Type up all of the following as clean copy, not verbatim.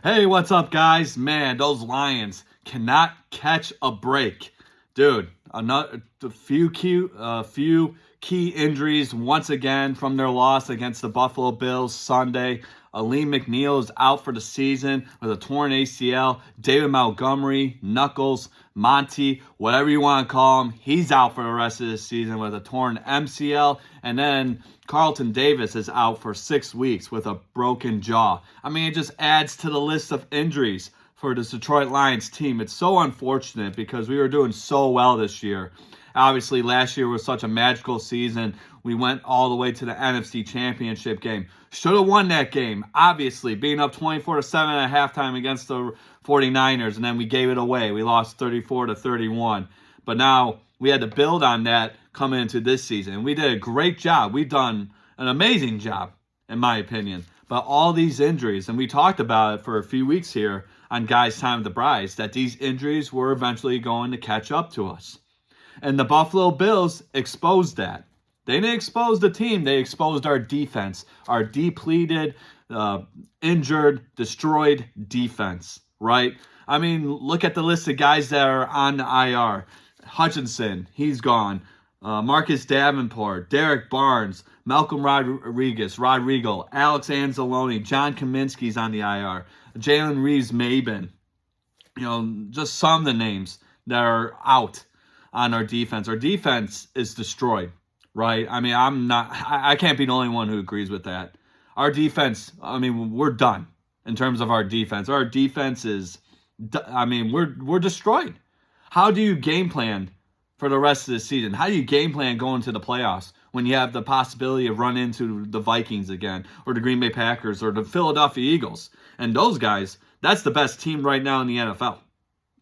Hey, what's up, guys? Man, those Lions cannot catch a break, dude. A few key injuries once again from their loss against the Buffalo Bills Sunday. Aleem McNeil is out for the season with a torn ACL. David Montgomery, Knuckles, Monty, whatever you want to call him, he's out for the rest of the season with a torn MCL. And then Carlton Davis is out for 6 weeks with a broken jaw. I mean, it just adds to the list of injuries for this Detroit Lions team. It's so unfortunate because we were doing so well this year. Obviously, last year was such a magical season. We went all the way to the NFC Championship game. Should have won that game, obviously, being up 24-7 at halftime against the 49ers, and then we gave it away. We lost 34-31. But now we had to build on that coming into this season. We did a great job. We've done an amazing job, in my opinion. But all these injuries, and we talked about it for a few weeks here on Guys Time the Brides, that these injuries were eventually going to catch up to us. And the Buffalo Bills exposed that. They didn't expose the team. They exposed our defense, our depleted, injured, destroyed defense, right? I mean, look at the list of guys that are on the IR. Hutchinson, he's gone. Marcus Davenport, Derek Barnes, Malcolm Rodrigo, Alex Anzalone, John Kaminsky's on the IR. Jalen Reeves-Maybin. Just some of the names that are out on our defense. Our defense is destroyed, right? I mean, I can't be the only one who agrees with that. Our defense, I mean, we're done in terms of our defense. Our defense is, we're destroyed. How do you game plan for the rest of the season? How do you game plan going to the playoffs when you have the possibility of running into the Vikings again, or the Green Bay Packers, or the Philadelphia Eagles? And those guys, that's the best team right now in the NFL.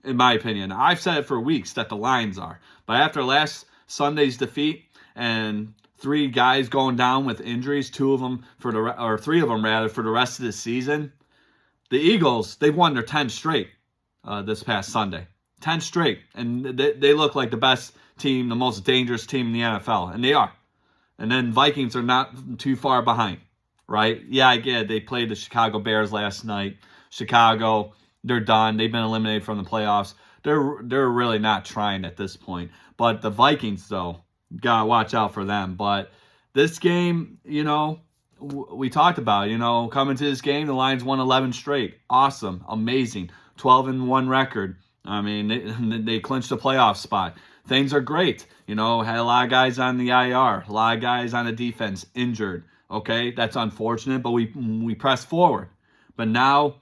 In my opinion. I've said it for weeks that the Lions are. But after last Sunday's defeat and 3 guys going down with injuries, 2 of them or 3 of them rather, for the rest of the season, the Eagles, they've won their 10 straight this past Sunday. 10 straight. And they look like the best team, the most dangerous team in the NFL. And they are. And then Vikings are not too far behind, right? Yeah, I get it. They played the Chicago Bears last night. Chicago, they're done. They've been eliminated from the playoffs. They're really not trying at this point. But the Vikings, though, gotta watch out for them. But this game, we talked about, coming to this game, the Lions won 11 straight. Awesome. Amazing. 12-1 record. I mean, they clinched a playoff spot. Things are great. Had a lot of guys on the IR. A lot of guys on the defense injured. Okay, that's unfortunate, but we pressed forward. But now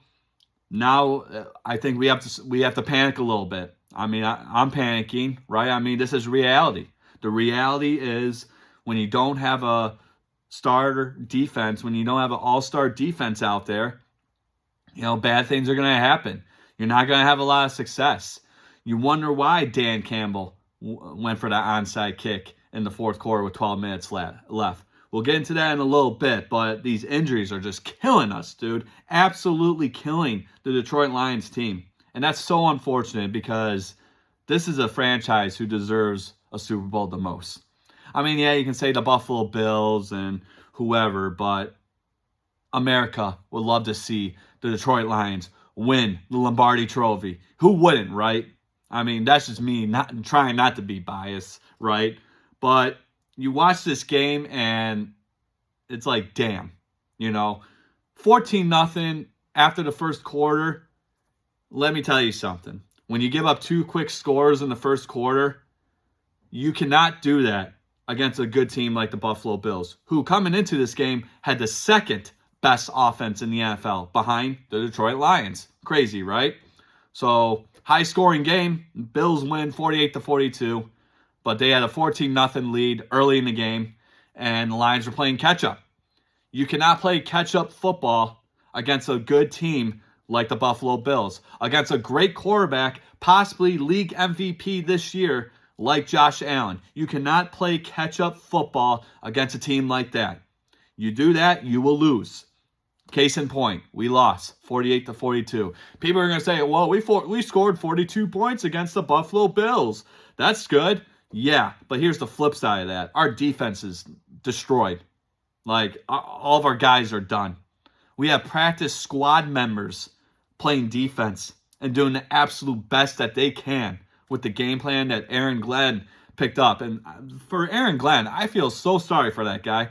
I think we have to panic a little bit. I mean, I'm panicking, right? I mean, this is reality. The reality is when you don't have a starter defense, when you don't have an all-star defense out there, bad things are going to happen. You're not going to have a lot of success. You wonder why Dan Campbell went for that onside kick in the fourth quarter with 12 minutes left. We'll get into that in a little bit, but these injuries are just killing us, dude. Absolutely killing the Detroit Lions team. And that's so unfortunate because this is a franchise who deserves a Super Bowl the most. I mean, yeah, you can say the Buffalo Bills and whoever, but America would love to see the Detroit Lions win the Lombardi Trophy. Who wouldn't, right? I mean, that's just me trying not to be biased, right? But you watch this game and it's like, damn, 14-0 after the first quarter. Let me tell you something. When you give up 2 quick scores in the first quarter, you cannot do that against a good team like the Buffalo Bills, who coming into this game had the second best offense in the NFL behind the Detroit Lions. Crazy, right? So, high scoring game. Bills win 48-42. But they had a 14-0 lead early in the game, and the Lions were playing catch-up. You cannot play catch-up football against a good team like the Buffalo Bills, against a great quarterback, possibly league MVP this year, like Josh Allen. You cannot play catch-up football against a team like that. You do that, you will lose. Case in point, we lost 48-42. People are going to say, well, we scored 42 points against the Buffalo Bills. That's good. Yeah, but here's the flip side of that. Our defense is destroyed. Like, all of our guys are done. We have practice squad members playing defense and doing the absolute best that they can with the game plan that Aaron Glenn picked up. And for Aaron Glenn, I feel so sorry for that guy.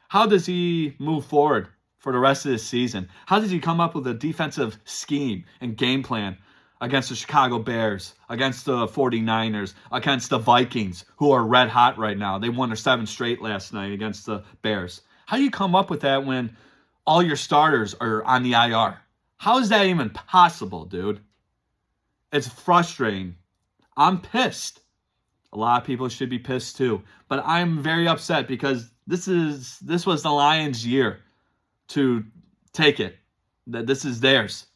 How does he move forward for the rest of this season? How does he come up with a defensive scheme and game plan against the Chicago Bears, against the 49ers, against the Vikings, who are red hot right now? They won their 7th straight last night against the Bears. How do you come up with that when all your starters are on the IR? How is that even possible, dude? It's frustrating. I'm pissed. A lot of people should be pissed too. But I'm very upset because this was the Lions' year to take it. That this is theirs.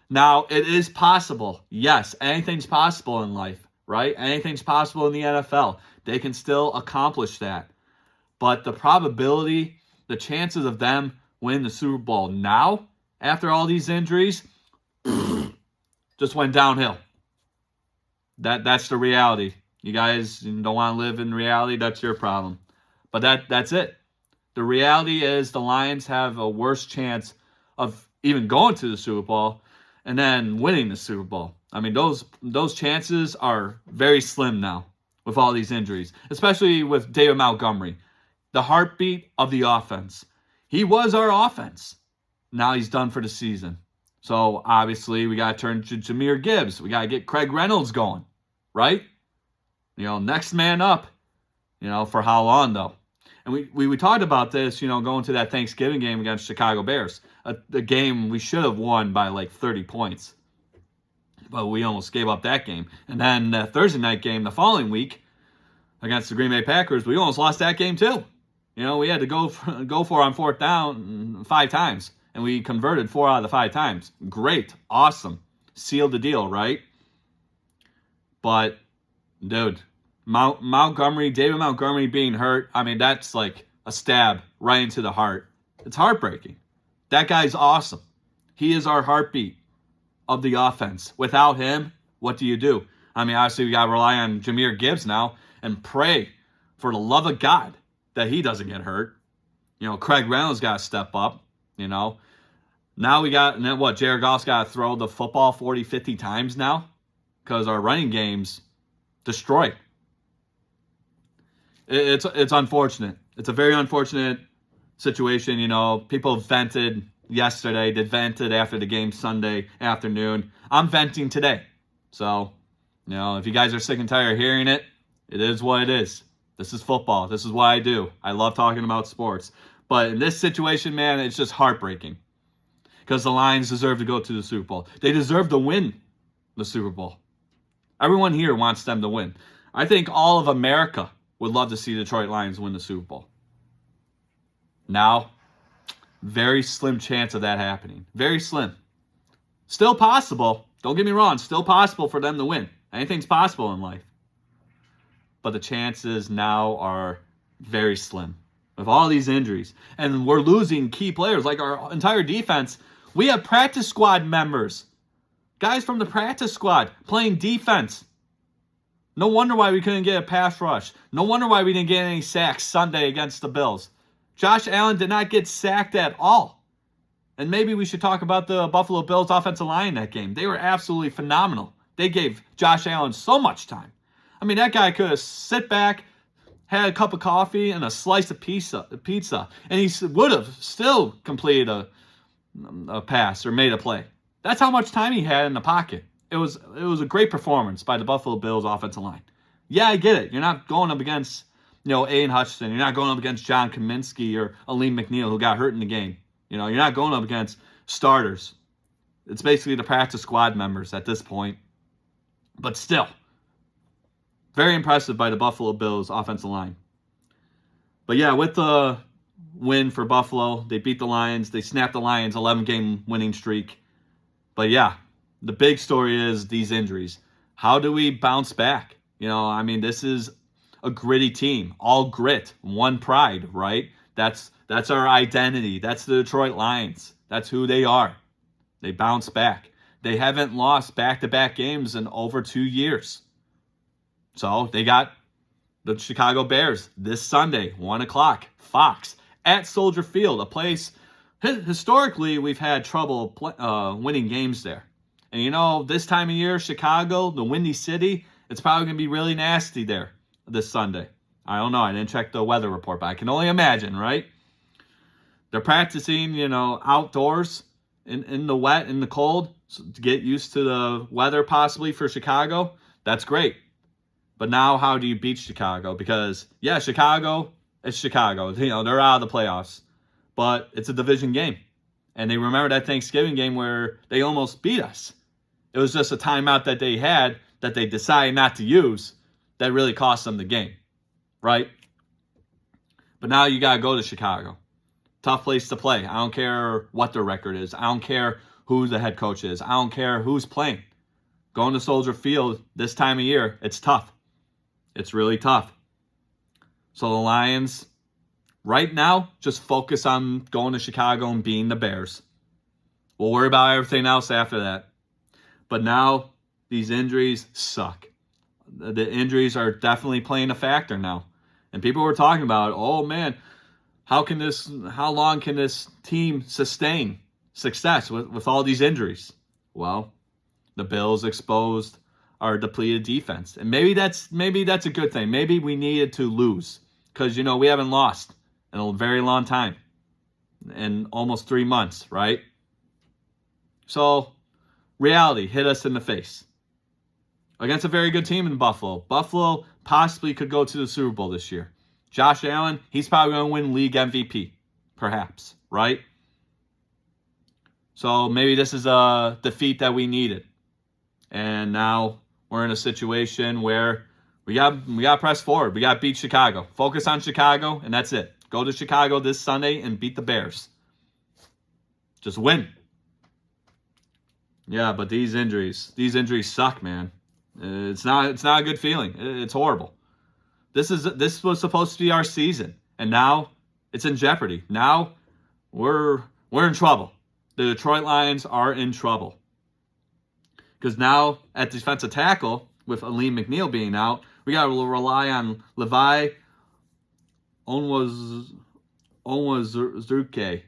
Now, it is possible. Yes, anything's possible in life, right? Anything's possible in the NFL. They can still accomplish that. But the probability, the chances of them winning the Super Bowl now, after all these injuries, just went downhill. That's the reality. You guys don't want to live in reality, that's your problem. But that's it. The reality is the Lions have a worse chance of even going to the Super Bowl and then winning the Super Bowl. I mean, those chances are very slim now with all these injuries, especially with David Montgomery, the heartbeat of the offense. He was our offense. Now he's done for the season. So obviously we got to turn to Jahmyr Gibbs. We got to get Craig Reynolds going, right? Next man up. For how long though? And we talked about this, going to that Thanksgiving game against Chicago Bears, a game we should have won by like 30 points. But we almost gave up that game. And then the Thursday night game the following week against the Green Bay Packers, we almost lost that game too. We had to go for on 4th down 5 times, and we converted 4 out of the 5 times. Great, awesome, sealed the deal, right? But dude, David Montgomery being hurt, I mean, that's like a stab right into the heart. It's heartbreaking. That guy's awesome. He is our heartbeat of the offense. Without him, what do you do? I mean, obviously, we got to rely on Jahmyr Gibbs now and pray for the love of God that he doesn't get hurt. Craig Reynolds got to step up, Now we got, and then what, Jared Goff's got to throw the football 40, 50 times now because our running game's destroyed. It's unfortunate. It's a very unfortunate situation. People vented yesterday. They vented after the game Sunday afternoon. I'm venting today. So, if you guys are sick and tired of hearing it, it is what it is. This is football. This is what I do. I love talking about sports. But in this situation, man, it's just heartbreaking. Because the Lions deserve to go to the Super Bowl. They deserve to win the Super Bowl. Everyone here wants them to win. I think all of America would love to see Detroit Lions win the Super Bowl. Now, very slim chance of that happening. Very slim. Still possible. Don't get me wrong. Still possible for them to win. Anything's possible in life. But the chances now are very slim with all these injuries. And we're losing key players like our entire defense. We have practice squad members. Guys from the practice squad playing defense. No wonder why we couldn't get a pass rush. No wonder why we didn't get any sacks Sunday against the Bills. Josh Allen did not get sacked at all. And maybe we should talk about the Buffalo Bills offensive line in that game. They were absolutely phenomenal. They gave Josh Allen so much time. I mean, that guy could have sit back, had a cup of coffee and a slice of pizza, and he would have still completed a pass or made a play. That's how much time he had in the pocket. It was a great performance by the Buffalo Bills offensive line. Yeah, I get it. You're not going up against, Aiden Hutchinson. You're not going up against John Kaminsky or Aleem McNeil, who got hurt in the game. You're not going up against starters. It's basically the practice squad members at this point. But still, very impressive by the Buffalo Bills offensive line. But yeah, with the win for Buffalo, they beat the Lions. They snapped the Lions' 11-game winning streak. But yeah, the big story is these injuries. How do we bounce back? This is a gritty team. All grit, one pride, right? That's our identity. That's the Detroit Lions. That's who they are. They bounce back. They haven't lost back-to-back games in over 2 years. So they got the Chicago Bears this Sunday, 1 o'clock, Fox, at Soldier Field, a place Historically, we've had trouble winning games there. And this time of year, Chicago, the Windy City, it's probably going to be really nasty there this Sunday. I don't know. I didn't check the weather report, but I can only imagine, right? They're practicing, outdoors in the wet, in the cold, to get used to the weather possibly for Chicago. That's great. But now how do you beat Chicago? Because, yeah, Chicago, it's Chicago. They're out of the playoffs. But it's a division game. And they remember that Thanksgiving game where they almost beat us. It was just a timeout that they had that they decided not to use that really cost them the game, right? But now you got to go to Chicago. Tough place to play. I don't care what their record is. I don't care who the head coach is. I don't care who's playing. Going to Soldier Field this time of year, it's tough. It's really tough. So the Lions, right now, just focus on going to Chicago and beating the Bears. We'll worry about everything else after that. But now, these injuries suck. The injuries are definitely playing a factor now. And people were talking about, oh man, how long can this team sustain success with all these injuries? Well, the Bills exposed our depleted defense. And maybe that's a good thing. Maybe we needed to lose. Because, we haven't lost in a very long time. In almost 3 months, right? So, reality hit us in the face. Against a very good team in Buffalo. Buffalo possibly could go to the Super Bowl this year. Josh Allen, he's probably going to win league MVP. Perhaps, right? So maybe this is a defeat that we needed. And now we're in a situation where we got to press forward. We got to beat Chicago. Focus on Chicago, and that's it. Go to Chicago this Sunday and beat the Bears. Just win. Yeah, but these injuries suck, man. It's not a good feeling. It's horrible. This was supposed to be our season, and now it's in jeopardy. Now we're in trouble. The Detroit Lions are in trouble. Because now at defensive tackle, with Alim McNeill being out, we got to rely on Levi Onwuzurike.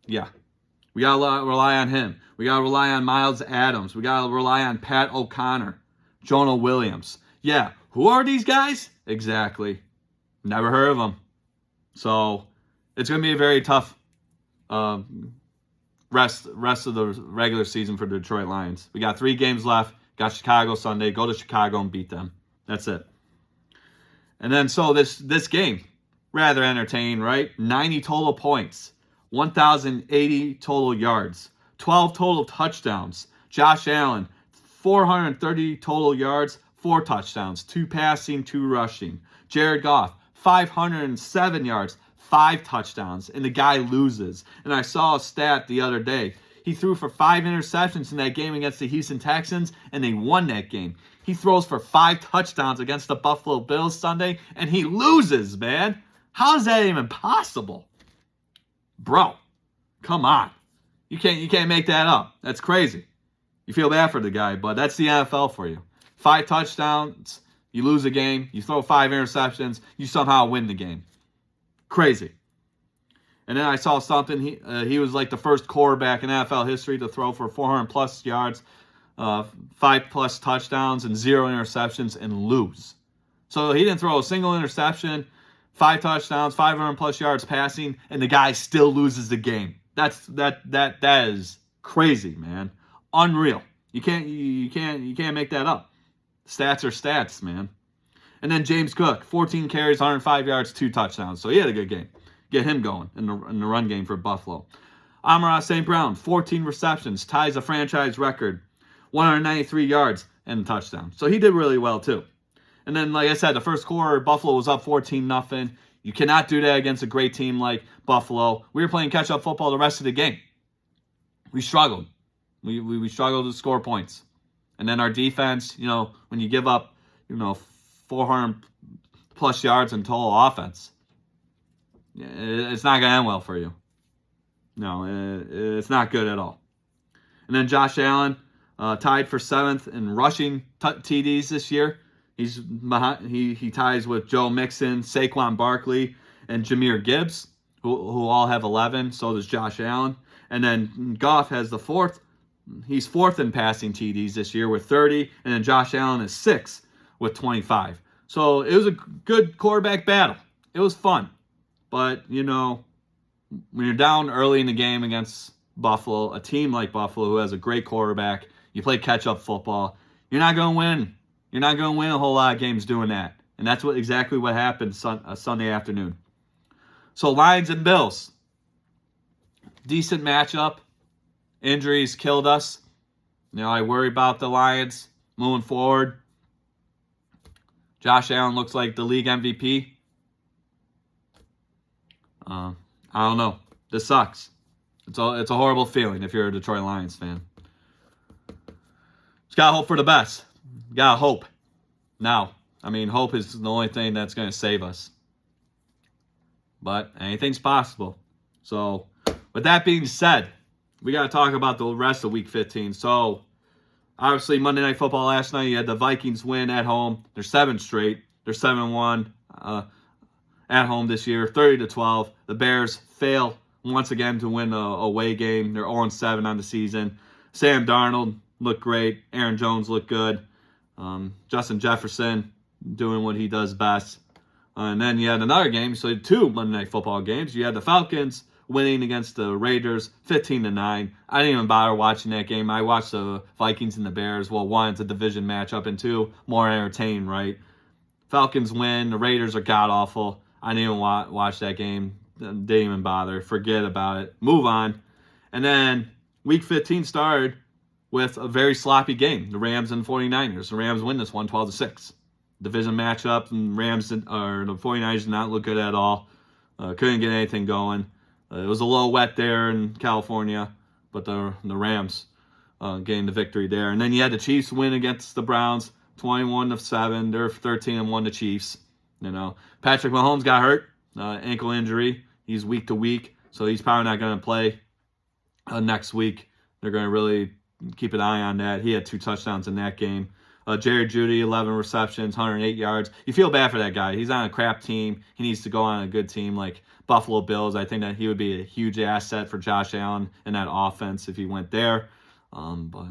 Yeah. We got to rely on him. We got to rely on Miles Adams. We got to rely on Pat O'Connor, Jonah Williams. Yeah. Who are these guys? Exactly. Never heard of them. So it's going to be a very tough rest of the regular season for the Detroit Lions. We got 3 games left. Got Chicago Sunday. Go to Chicago and beat them. That's it. And then so this game, rather entertaining, right? 90 total points. 1,080 total yards, 12 total touchdowns. Josh Allen, 430 total yards, 4 touchdowns, 2 passing, 2 rushing. Jared Goff, 507 yards, 5 touchdowns, and the guy loses. And I saw a stat the other day. He threw for 5 interceptions in that game against the Houston Texans, and they won that game. He throws for 5 touchdowns against the Buffalo Bills Sunday, and he loses, man. How is that even possible? Bro, come on. You can't make that up. That's crazy. You feel bad for the guy, but that's the NFL for you. 5 touchdowns, you lose a game. You throw 5 interceptions, you somehow win the game. Crazy. And then I saw something. He was like the first quarterback in NFL history to throw for 400-plus yards, 5-plus touchdowns, and 0 interceptions and lose. So he didn't throw a single interception, 5 touchdowns, 500-plus yards passing, and the guy still loses the game. That is crazy, man. Unreal. You can't make that up. Stats are stats, man. And then James Cook, 14 carries, 105 yards, 2 touchdowns. So he had a good game. Get him going in the run game for Buffalo. Amon-Ra St. Brown, 14 receptions, ties a franchise record, 193 yards, and a touchdown. So he did really well, too. And then, like I said, the first quarter, Buffalo was up 14-0. You cannot do that against a great team like Buffalo. We were playing catch-up football the rest of the game. We struggled. We struggled to score points. And then our defense, when you give up, 400-plus yards in total offense, it's not going to end well for you. No, it's not good at all. And then Josh Allen, tied for 7th in rushing TDs this year. He's behind, he ties with Joe Mixon, Saquon Barkley, and Jahmyr Gibbs, who all have 11. So does Josh Allen. And then Goff has the fourth. He's fourth in passing TDs this year with 30. And then Josh Allen is sixth with 25. So it was a good quarterback battle. It was fun. But, you know, when you're down early in the game against Buffalo, a team like Buffalo who has a great quarterback, you play catch-up football, you're not going to win. You're not going to win a whole lot of games doing that. And that's exactly what happened Sunday afternoon. So Lions and Bills. Decent matchup. Injuries killed us. You know, I worry about the Lions moving forward. Josh Allen looks like the league MVP. I don't know. This sucks. It's a horrible feeling if you're a Detroit Lions fan. Just gotta hope for the best. Gotta hope. Now, I mean, hope is the only thing that's going to save us. But anything's possible. So, with that being said, we got to talk about the rest of Week 15. So, obviously, Monday Night Football last night, you had the Vikings win at home. They're 7 straight. They're 7-1 at home this year, 30-12. The Bears fail once again to win a away game. They're 0-7 on the season. Sam Darnold looked great. Aaron Jones looked good. Justin Jefferson doing what he does best. And then you had another game, so you had 2 Monday Night Football games. You had the Falcons winning against the Raiders 15-9. I didn't even bother watching that game. I watched the Vikings and the Bears. Well, 1, it's a division matchup, and 2, more entertaining, right? Falcons win. The Raiders are god-awful. I didn't even watch that game. Didn't even bother. Forget about it. Move on. And then Week 15 started with a very sloppy game. The Rams and 49ers. The Rams win this one 12-6. Division matchup, and the 49ers did not look good at all. Couldn't get anything going. It was a little wet there in California, but the Rams gained the victory there. And then you had the Chiefs win against the Browns 21-7. They're 13-1 the Chiefs. You know, Patrick Mahomes got hurt, ankle injury. He's week to week, so he's probably not going to play next week. They're going to really keep an eye on that. He had 2 touchdowns in that game. Jerry Jeudy, 11 receptions, 108 yards. You feel bad for that guy. He's on a crap team. He needs to go on a good team like Buffalo Bills. I think that he would be a huge asset for Josh Allen in that offense if he went there. But,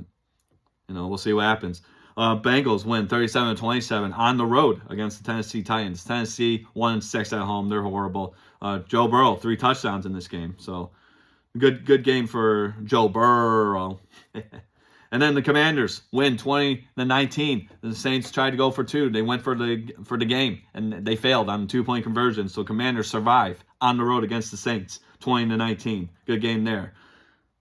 you know, we'll see what happens. Bengals win 37-27 on the road against the Tennessee Titans. Tennessee 1-6 at home. They're horrible. Joe Burrow, 3 touchdowns in this game. So, good game for Joe Burrow. And then the Commanders win 20-19. The Saints tried to go for 2. They went for the game, and they failed on 2-point conversion. So Commanders survive on the road against the Saints, 20-19. Good game there.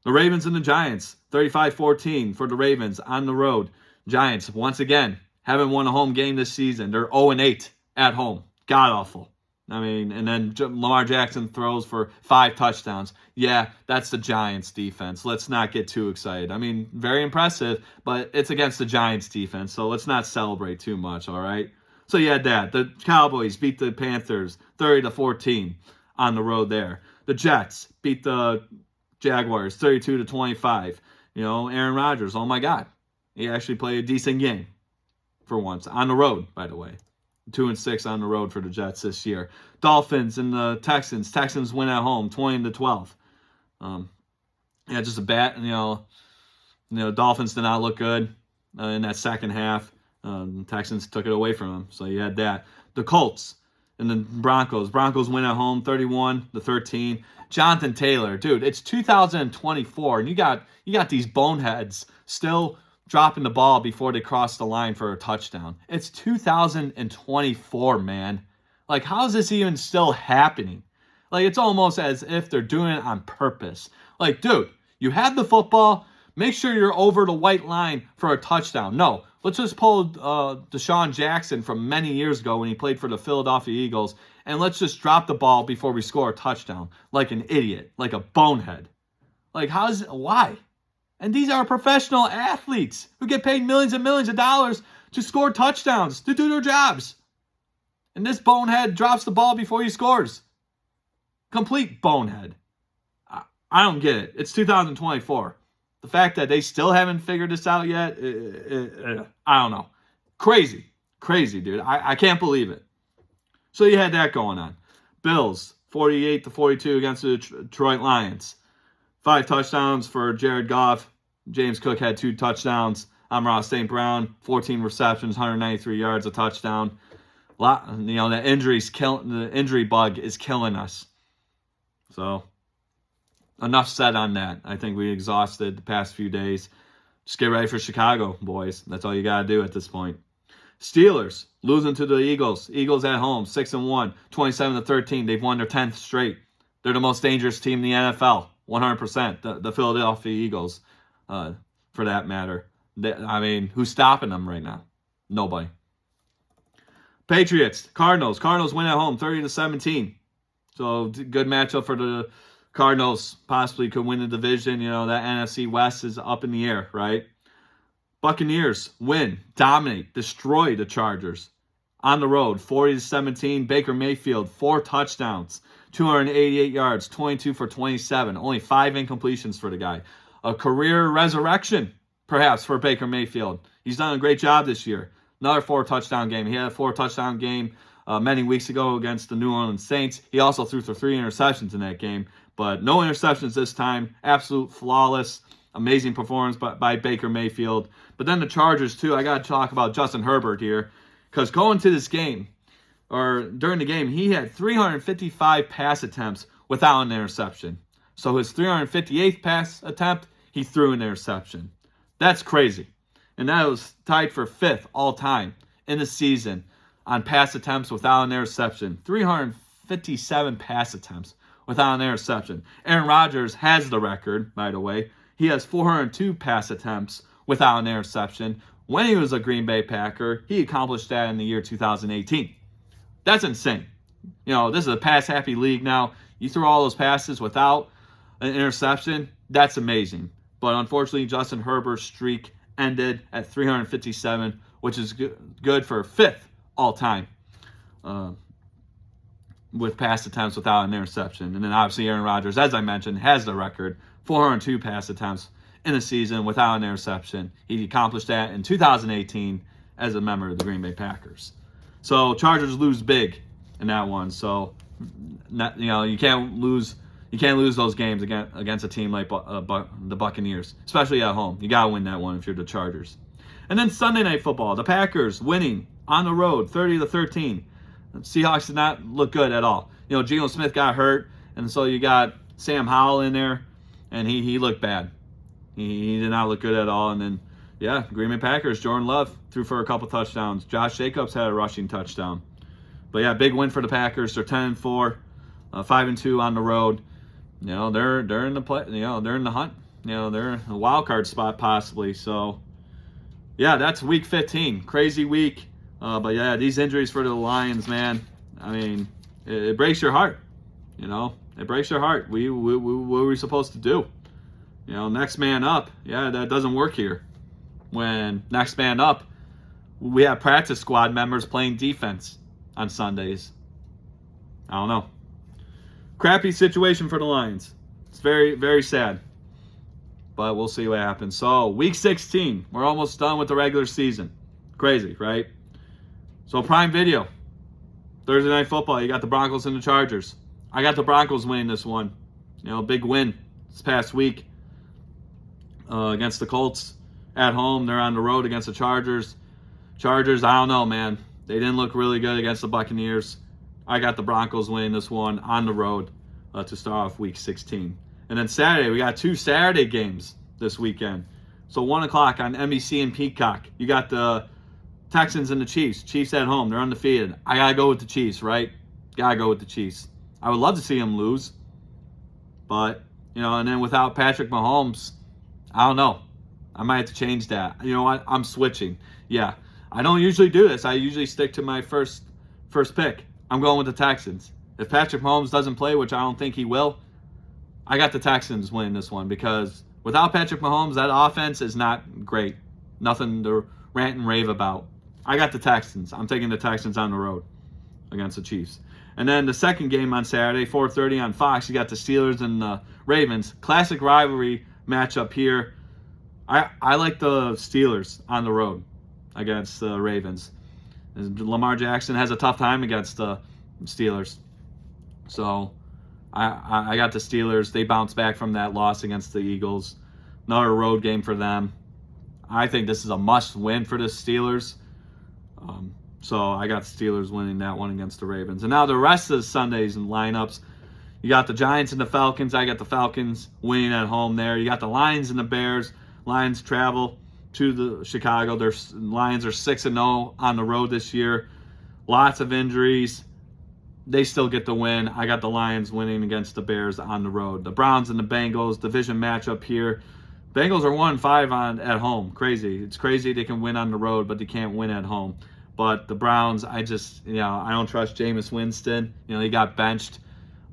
The Ravens and the Giants, 35-14 for the Ravens on the road. Giants, once again, haven't won a home game this season. They're 0-8 at home. God-awful. I mean, and then Lamar Jackson throws for 5 touchdowns. Yeah, that's the Giants defense. Let's not get too excited. I mean, very impressive, but it's against the Giants defense, so let's not celebrate too much, all right? So you had that. The Cowboys beat the Panthers 30-14 on the road there. The Jets beat the Jaguars 32-25. You know, Aaron Rodgers, oh my God. He actually played a decent game for once. On the road, by the way. 2-6 on the road for the Jets this year. Dolphins and the Texans. Texans win at home, 20-12. Yeah, just a bad. You know, Dolphins did not look good in that second half. Texans took it away from them, so you had that. The Colts and the Broncos. Broncos win at home, 31-13. Jonathan Taylor, dude, it's 2024, and you got these boneheads still dropping the ball before they cross the line for a touchdown. It's 2024, man. Like, how is this even still happening? Like, it's almost as if they're doing it on purpose. Like, dude, you have the football. Make sure you're over the white line for a touchdown. No, let's just pull Deshaun Jackson from many years ago when he played for the Philadelphia Eagles, and let's just drop the ball before we score a touchdown like an idiot, like a bonehead. Like, why? And these are professional athletes who get paid millions and millions of dollars to score touchdowns, to do their jobs. And this bonehead drops the ball before he scores. Complete bonehead. I don't get it. It's 2024. The fact that they still haven't figured this out yet, I don't know. Crazy. Crazy, dude. I can't believe it. So you had that going on. Bills, 48-42 against the Detroit Lions. 5 touchdowns for Jared Goff. James Cook had 2 touchdowns. Amon-Ra St. Brown, 14 receptions, 193 yards, a touchdown. The injury bug is killing us. So, enough said on that. I think we exhausted the past few days. Just get ready for Chicago, boys. That's all you got to do at this point. Steelers losing to the Eagles. Eagles at home, 6-1, 27-13. They've won their 10th straight. They're the most dangerous team in the NFL, 100%. The Philadelphia Eagles, for that matter. Who's stopping them right now? Nobody. Patriots, Cardinals. Cardinals win at home, 30-17. So good matchup for the Cardinals. Possibly could win the division. That NFC West is up in the air, right? Buccaneers win, dominate, destroy the Chargers on the road, 40-17. Baker Mayfield, 4 touchdowns, 288 yards, 22 for 27. Only 5 incompletions for the guy. A career resurrection, perhaps, for Baker Mayfield. He's done a great job this year. Another 4-touchdown game. He had a 4-touchdown game many weeks ago against the New Orleans Saints. He also threw for 3 interceptions in that game, but no interceptions this time. Absolute flawless, amazing performance by Baker Mayfield. But then the Chargers, too. I got to talk about Justin Herbert here, because going to this game, or during the game, he had 355 pass attempts without an interception. So his 358th pass attempt, he threw an interception. That's crazy. And that was tied for 5th all-time in the season on pass attempts without an interception. 357 pass attempts without an interception. Aaron Rodgers has the record, by the way. He has 402 pass attempts without an interception. When he was a Green Bay Packer, he accomplished that in the year 2018. That's insane. This is a pass-happy league now. You throw all those passes without an interception, that's amazing. But unfortunately, Justin Herbert's streak ended at 357, which is good for 5th all-time with pass attempts without an interception. And then obviously Aaron Rodgers, as I mentioned, has the record, 402 pass attempts in the season without an interception. He accomplished that in 2018 as a member of the Green Bay Packers. So Chargers lose big in that one. So you can't lose those games against a team like the Buccaneers, especially at home. You got to win that one if you're the Chargers. And then Sunday Night Football, the Packers winning on the road, 30-13. The Seahawks did not look good at all. Geno Smith got hurt, and so you got Sam Howell in there, and he looked bad. He did not look good at all. And then, Green Bay Packers, Jordan Love threw for a couple touchdowns. Josh Jacobs had a rushing touchdown. But big win for the Packers. They're 10-4, 5-2 on the road. They're in the play. They're in the hunt. They're in a wild card spot possibly. So, that's week 15. Crazy week. But these injuries for the Lions, man. It breaks your heart. It breaks your heart. What were we supposed to do? Next man up. That doesn't work here. When next man up, we have practice squad members playing defense on Sundays. I don't know. Crappy situation for the Lions. It's very, very sad. But we'll see what happens. So, week 16. We're almost done with the regular season. Crazy, right? So, Prime Video. Thursday Night Football. You got the Broncos and the Chargers. I got the Broncos winning this one. Big win this past week against the Colts at home. They're on the road against the Chargers. Chargers, I don't know, man. They didn't look really good against the Buccaneers. I got the Broncos winning this one on the road to start off week 16. And then Saturday, we got 2 Saturday games this weekend. So 1 o'clock on NBC and Peacock. You got the Texans and the Chiefs. Chiefs at home. They're undefeated. I got to go with the Chiefs, right? Got to go with the Chiefs. I would love to see them lose. But, and then without Patrick Mahomes, I don't know. I might have to change that. You know what? I'm switching. Yeah. I don't usually do this. I usually stick to my first pick. I'm going with the Texans. If Patrick Mahomes doesn't play, which I don't think he will, I got the Texans winning this one because without Patrick Mahomes, that offense is not great. Nothing to rant and rave about. I got the Texans. I'm taking the Texans on the road against the Chiefs. And then the second game on Saturday, 4:30 on Fox, you got the Steelers and the Ravens. Classic rivalry matchup here. I like the Steelers on the road against the Ravens. Lamar Jackson has a tough time against the Steelers. So I got the Steelers. They bounced back from that loss against the Eagles. Another road game for them. I think this is a must-win for the Steelers. So I got the Steelers winning that one against the Ravens. And now the rest of the Sundays and lineups, you got the Giants and the Falcons. I got the Falcons winning at home there. You got the Lions and the Bears. Lions travel to the Chicago. Their Lions are 6-0 on the road this year. Lots of injuries. They still get the win. I got the Lions winning against the Bears on the road. The Browns and the Bengals, division matchup here. Bengals are 1-5 at home. Crazy. It's crazy they can win on the road, but they can't win at home. But the Browns, I don't trust Jameis Winston. He got benched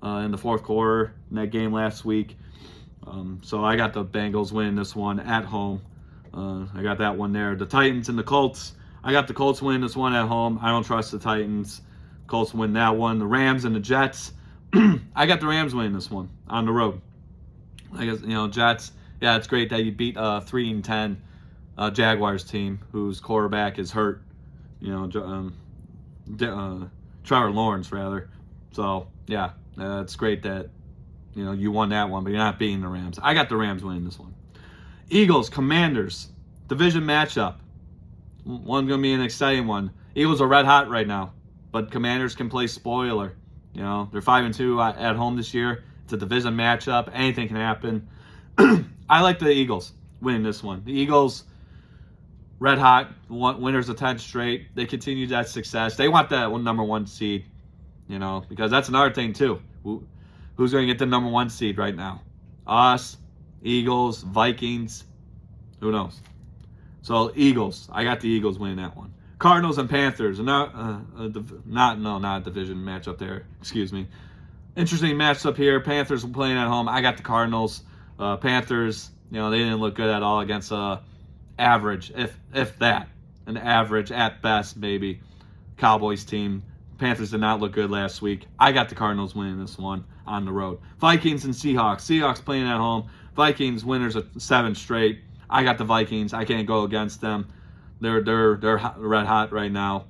in the fourth quarter in that game last week. So I got the Bengals winning this one at home. I got that one there. The Titans and the Colts. I got the Colts winning this one at home. I don't trust the Titans. Colts win that one. The Rams and the Jets. I got the Rams winning this one on the road. I guess, Jets. Yeah, it's great that you beat 3-10 Jaguars team whose quarterback is hurt. Trevor Lawrence rather. So yeah, it's great that you won that one, but you're not beating the Rams. I got the Rams winning this one. Eagles, Commanders, division matchup. One's gonna be an exciting one. Eagles are red hot right now, but Commanders can play spoiler. They're 5-2 at home this year. It's a division matchup. Anything can happen. I like the Eagles winning this one. The Eagles, red hot, winners of 10 straight. They continue that success. They want that number one seed, because that's another thing too. Who's going to get the number one seed right now? Us, Eagles, Vikings. Who knows? So Eagles. I got the Eagles winning that one. Cardinals and Panthers. Not a division matchup there. Excuse me. Interesting matchup here. Panthers playing at home. I got the Cardinals. Panthers, they didn't look good at all against average, if that, an average at best maybe Cowboys team. Panthers did not look good last week. I got the Cardinals winning this one on the road. Vikings and Seahawks. Seahawks playing at home. Vikings winners of 7 straight. I got the Vikings. I can't go against them. They're red hot right now.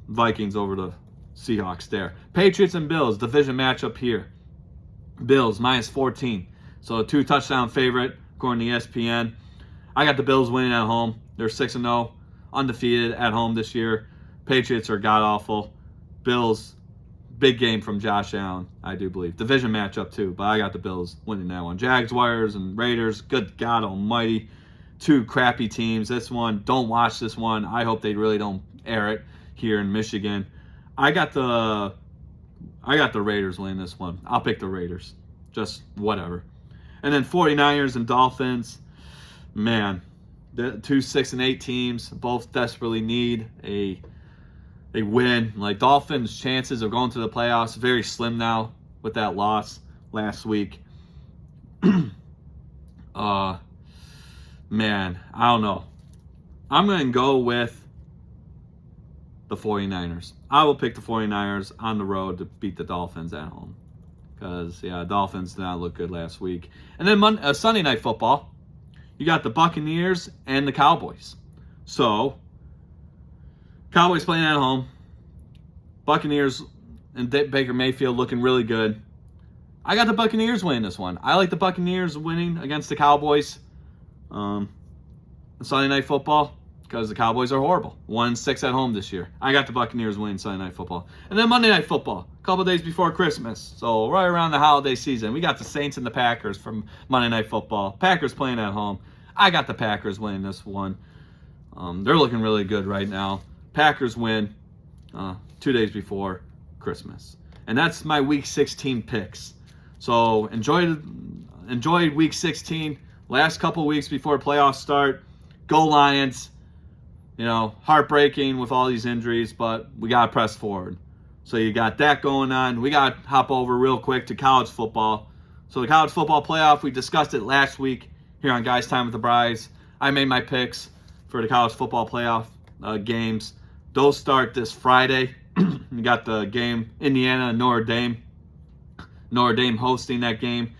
Vikings over the Seahawks there. Patriots and Bills, division matchup here. Bills -14. So a 2-touchdown favorite according to ESPN. I got the Bills winning at home. They're 6-0, undefeated at home this year. Patriots are god-awful. Bills, big game from Josh Allen, I do believe. Division matchup too, but I got the Bills winning that one. Jaguars and Raiders, good God almighty. 2 crappy teams. This one, don't watch this one. I hope they really don't air it here in Michigan. I got the Raiders winning this one. I'll pick the Raiders. Just whatever. And then 49ers and Dolphins. Man, the 2 6-8 teams both desperately need a win. Like Dolphins' chances of going to the playoffs very slim now with that loss last week. Man, I don't know. I'm going to go with the 49ers. I will pick the 49ers on the road to beat the Dolphins at home. Because, Dolphins did not look good last week. And then Sunday Night Football. You got the Buccaneers and the Cowboys. So, Cowboys playing at home. Buccaneers and Baker Mayfield looking really good. I got the Buccaneers winning this one. I like the Buccaneers winning against the Cowboys. Sunday Night Football, because the Cowboys are horrible. 1-6 at home this year. I got the Buccaneers winning Sunday Night Football. And then Monday Night Football, a couple days before Christmas. So right around the holiday season, we got the Saints and the Packers from Monday Night Football. Packers playing at home. I got the Packers winning this one. They're looking really good right now. Packers win 2 days before Christmas. And that's my Week 16 picks. So enjoy Week 16. Last couple weeks before playoffs start. Go Lions. Heartbreaking with all these injuries, but we got to press forward. So you got that going on. We got to hop over real quick to college football. So the college football playoff, we discussed it last week here on Guys Time with the Bryes. I made my picks for the college football playoff games. Those start this Friday. You got the game Indiana and Notre Dame. Notre Dame hosting that game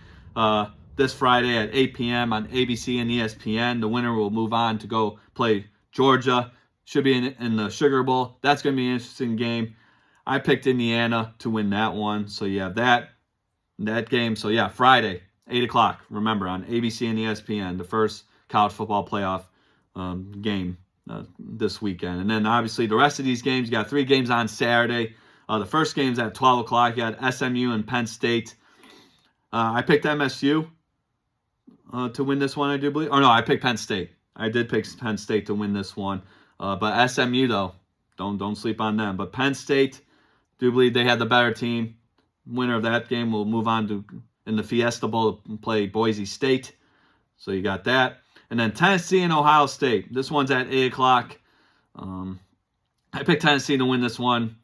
this Friday at 8 p.m. on ABC and ESPN. The winner will move on to go play Georgia. should be in the Sugar Bowl. That's going to be an interesting game. I picked Indiana to win that one. So you have that game. So yeah, Friday, 8 o'clock. Remember, on ABC and ESPN, the first college football playoff game this weekend. And then obviously the rest of these games, you got 3 games on Saturday. The first game's at 12 o'clock. You got SMU and Penn State. I picked MSU to win this one, I do believe. Oh, no, I picked Penn State. I did pick Penn State to win this one. But SMU, though, don't sleep on them. But Penn State, do believe they had the better team. Winner of that game will move on to, in the Fiesta Bowl, to play Boise State. So you got that. And then Tennessee and Ohio State. This one's at 8 o'clock. I picked Tennessee to win this one.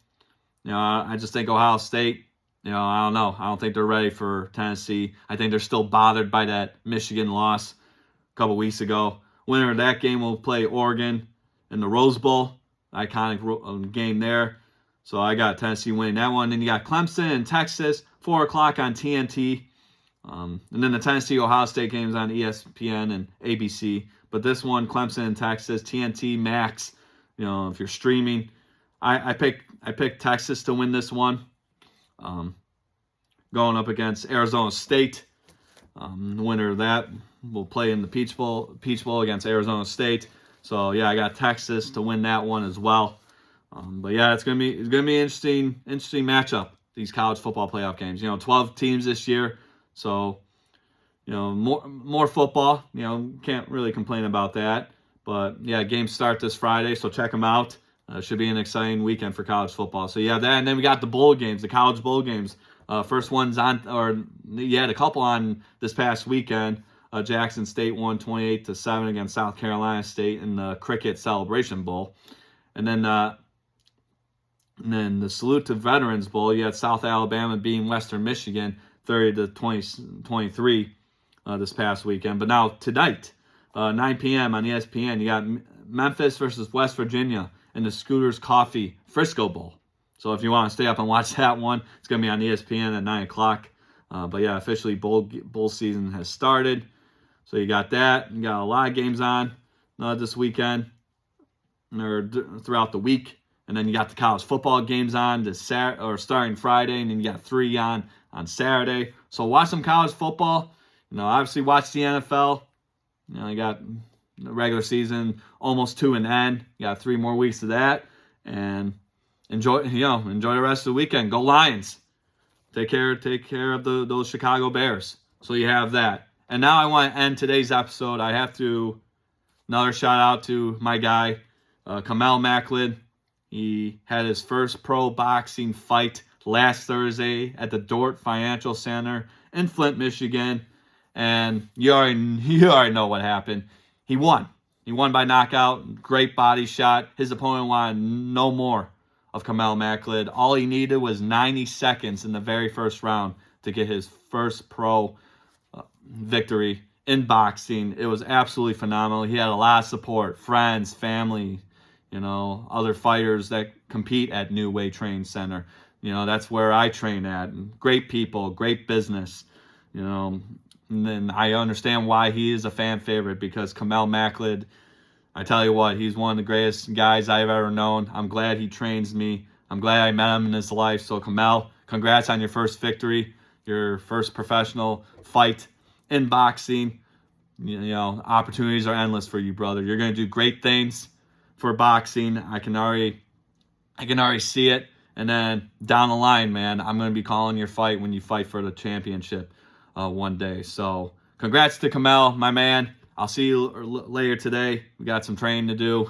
I just think Ohio State, I don't know. I don't think they're ready for Tennessee. I think they're still bothered by that Michigan loss a couple weeks ago. Winner of that game will play Oregon in the Rose Bowl. Iconic game there. So I got Tennessee winning that one. Then you got Clemson and Texas, 4 o'clock on TNT. And then the Tennessee-Ohio State games on ESPN and ABC. But this one, Clemson and Texas, TNT Max. If you're streaming, I picked Texas to win this one. Going up against Arizona State. The winner of that will play in the Peach Bowl against Arizona State. So yeah, I got Texas to win that one as well. But yeah, it's gonna be an interesting matchup. These college football playoff games. 12 teams this year, so more football. Can't really complain about that. But yeah, games start this Friday, so check them out. Should be an exciting weekend for college football. So yeah, that, and then we got the bowl games, the college bowl games. First one's on, or you had a couple on this past weekend. Jackson State won 28-7 against South Carolina State in the Cricket Celebration Bowl. And then the Salute to Veterans Bowl, you had South Alabama beating Western Michigan 30-23 this past weekend. But now tonight, 9 p.m. on ESPN, you got Memphis versus West Virginia in the Scooters Coffee Frisco Bowl. So if you want to stay up and watch that one, it's going to be on ESPN at 9 o'clock. But yeah, officially bowl season has started. So you got that. You got a lot of games on this weekend or throughout the week. And then you got the college football games on starting Friday, and then you got 3 on Saturday. So watch some college football. Obviously watch the NFL. You got the regular season almost to an end. You got 3 more weeks of that, and enjoy the rest of the weekend. Go Lions! Take care of those Chicago Bears. So you have that. And now I want to end today's episode. I have to another shout out to my guy, Kamel Macklin. He had his first pro boxing fight last Thursday at the Dort Financial Center in Flint, Michigan. And you already know what happened. He won. He won by knockout. Great body shot. His opponent wanted no more of Kamel Macklin. All he needed was 90 seconds in the very first round to get his first pro victory in boxing. It was absolutely phenomenal. He had a lot of support, friends, family, other fighters that compete at New Way Training Center. That's where I train at. Great people, great business. And then I understand why he is a fan favorite, because Kamel Macklin, I tell you what, he's one of the greatest guys I've ever known. I'm glad he trains me. I'm glad I met him in his life. So Kamel, congrats on your first victory, your first professional fight in boxing. Opportunities are endless for you, brother. You're going to do great things for boxing. I can already see it. And then down the line, man, I'm going to be calling your fight when you fight for the championship one day. So congrats to Kamel, my man. I'll see you later today. We got some training to do.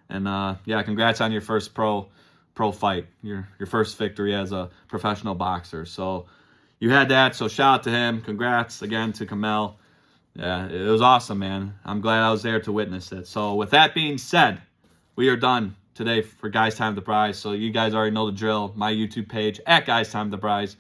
And yeah, congrats on your first pro fight, your first victory as a professional boxer. So you had that, so shout out to him. Congrats again to Kamel. Yeah, it was awesome, man. I'm glad I was there to witness it. So with that being said, we are done today for Guys Time the Prize. So you guys already know the drill. My YouTube page at Guys Time the Prize.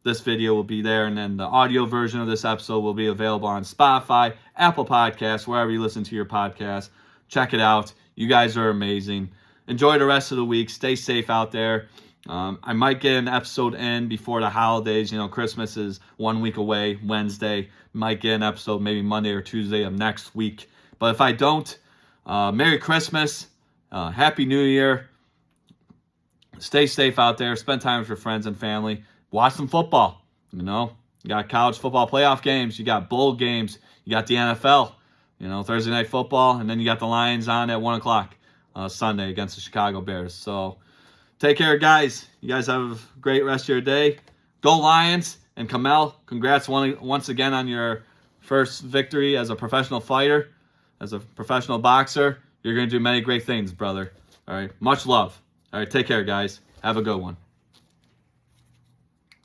This video will be there, and then the audio version of this episode will be available on Spotify, Apple Podcasts, wherever you listen to your podcast. Check it out. You guys are amazing. Enjoy the rest of the week. Stay safe out there. I might get an episode in before the holidays. Christmas is 1 week away, Wednesday. Might get an episode maybe Monday or Tuesday of next week. But if I don't, Merry Christmas. Happy New Year. Stay safe out there. Spend time with your friends and family. Watch some football. You got college football playoff games. You got bowl games. You got the NFL. Thursday night football. And then you got the Lions on at 1 o'clock Sunday against the Chicago Bears. So take care, guys. You guys have a great rest of your day. Go Lions. And Kamel, congrats once again on your first victory as a professional fighter, as a professional boxer. You're going to do many great things, brother. All right. Much love. All right. Take care, guys. Have a good one.